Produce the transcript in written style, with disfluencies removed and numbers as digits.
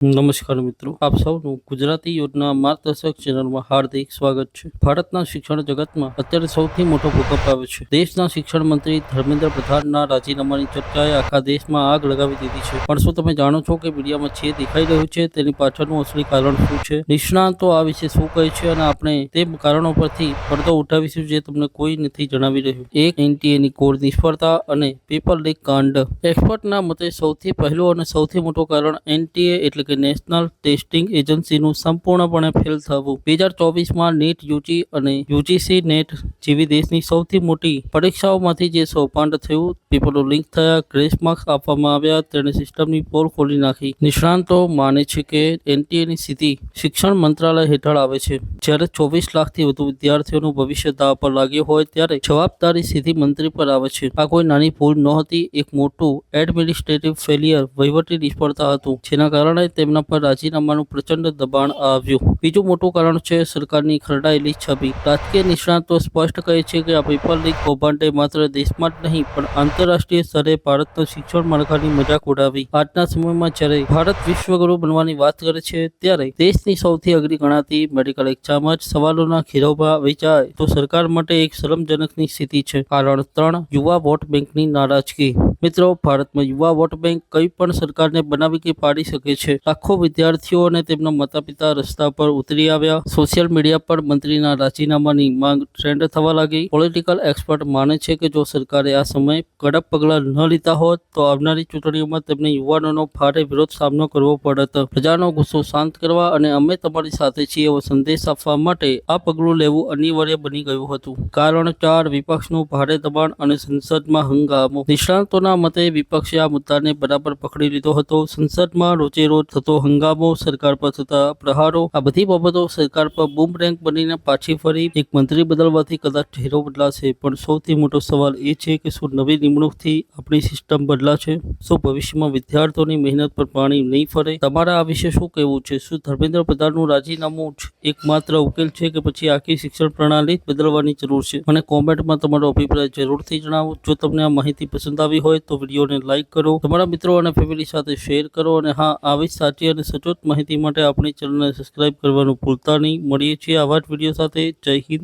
નમસ્કાર મિત્રો, આપ સૌનું ગુજરાતી યોજના માર્ગદર્શક ચેનલમાં હાર્દિક સ્વાગત છે। ભારતના શિક્ષણ જગતમાં અત્યારે સૌથી મોટો ભૂકંપ આવ્યો છે। દેશના શિક્ષણ મંત્રી ધર્મેન્દ્ર પ્રધાનના રાજીનામાની ચર્ચાએ આખા દેશમાં આગ લગાવી દીધી છે। પણ શું તમે જાણો છો કે મીડિયામાં જે દેખાઈ રહ્યું છે તેની પાછળનું અસલી કારણ શું છે? નિષ્ણાતો આ વિશે શું કહે છે અને આપણે તે કારણો પરથી પડદો ઉઠાવીશું જે તમને કોઈ નથી જણાવી રહ્યું। એક એનટીએની કોર નિષ્ફળતા અને પેપર લીક કાંડ। એક્સપર્ટના મતે સૌથી પહેલું અને સૌથી મોટું કારણ એનટીએ એટલે નેશનલ ટેસ્ટિંગ એજન્સીનું સંપૂર્ણપણે ફેલ થવું। 2024માં નીટ યુજી અને યુજીસી નેટ જેવી દેશની સૌથી મોટી પરીક્ષાઓમાંથી જે સૌપાંડ થયું, પેપરો લીક થયા, ગ્રેસ માર્ક્સ આપવામાં આવ્યા, તેણે સિસ્ટમની પોલ ખોલી નાખી। નિષ્ણાતો માને છે કે એનટીએની સ્થિતિ શિક્ષણ મંત્રાલય હેઠળ આવે છે। જ્યારે 24 લાખથી વધુ વિદ્યાર્થીઓનું ભવિષ્ય દાવ પર લાગ્યું હોય ત્યારે જવાબદારી સીધી મંત્રી પર આવે છે। આ કોઈ નાની ભૂલ નહોતી, એક મોટું એડમિનિસ્ટ્રેટિવ ફેલિયર, વહીવટી નિષ્ફળતા હતું, જેના કારણે તેમના પર રાજીનામાનું પ્રચંડ દબાણ આવ્યું। બીજું મોટું કારણ છે સરકારની ખરડાયેલી છબી। રાજકીય નિષ્ણાતો સ્પષ્ટ કહે છે કે આ પેપર લીક કૌભાંડે માત્ર દેશમાં જ નહીં પણ આંતરરાષ્ટ્રીય સ્તરે ભારતના શિક્ષણ માળખાની મજાક ઉડાવી। આજના સમયમાં જ્યારે ભારત વિશ્વગુરુ બનવાની વાત કરે છે ત્યારે દેશની સૌથી અઘરી ગણાતી મેડિકલ એક્ઝામ જ સવાલોના ઘેરાવમાં વેચાય તો સરકાર માટે એક શરમજનકની સ્થિતિ છે। કારણ 3, યુવા વોટ બેંકની નારાજગી। મિત્રો, ભારતમાં યુવા વોટ બેંક કઈ પણ સરકારને બનાવી કે પાડી શકે છે। લાખો વિદ્યાર્થીઓ અને તેમના માતા પિતા રસ્તા પર ઉતરી આવ્યા। સોશિયલ મીડિયા પર મંત્રીના રાજીનામાની માંગ ટ્રેન્ડ થવા લાગી। પોલિટિકલ એક્સપર્ટ માને છે કે જો સરકારે આ સમયે કડક પગલાં ન લીધા હોત તો આવનારી ચૂંટણીઓમાં તેમને યુવાનોનો ભારે વિરોધ સામનો કરવો પડત। પ્રજાનો ગુસ્સો શાંત કરવા અને અમે તમારી સાથે છીએ એવો સંદેશ આપવા માટે આ પગલું લેવું અનિવાર્ય બની ગયું હતું। કારણ 4, વિપક્ષનું ભારે દબાણ અને સંસદમાં હંગામો। નિષ્ણાતોના મતે વિપક્ષે આ મુદ્દાને બરાબર પકડી લીધો હતો। સંસદમાં રોજે રોજ થતો હંગામો, સરકાર પર થતા પ્રહારો, આ બધી બાબતો સરકાર પર બૂમરેંગ બનીને પાછી ફરી। એક મંત્રી બદલવાથી કદાચ ચહેરો બદલાશે, પણ સૌથી મોટો સવાલ એ છે કે શું નવી નિમણૂકથી આપણી સિસ્ટમ બદલાશે? શું ભવિષ્યમાં વિદ્યાર્થીઓની મહેનત પર પાણી નહીં ફરે? તમારા આ વિશે શું કહેવું છે? શું ધર્મેન્દ્ર પ્રધાનનું રાજીનામું જ એકમાત્ર ઉકેલ છે કે પછી આખી શિક્ષણ પ્રણાલી જ બદલવાની જરૂર છે? મને કોમેન્ટમાં તમારો અભિપ્રાય જરૂરથી જણાવો। જો તમને આ માહિતી પસંદ આવી હોય તો વિડીયોને લાઇક કરો, તમારા મિત્રો અને ફેમિલી સાથે શેર કરો અને હા, આવી સાચી અને સચોટ માહિતી માટે આપણી ચેનલને સબસ્ક્રાઇબ કરવાનું ભૂલતા નહીં। મળીએ છીએ આવા જ વિડીયો સાથે। જય હિન્દ।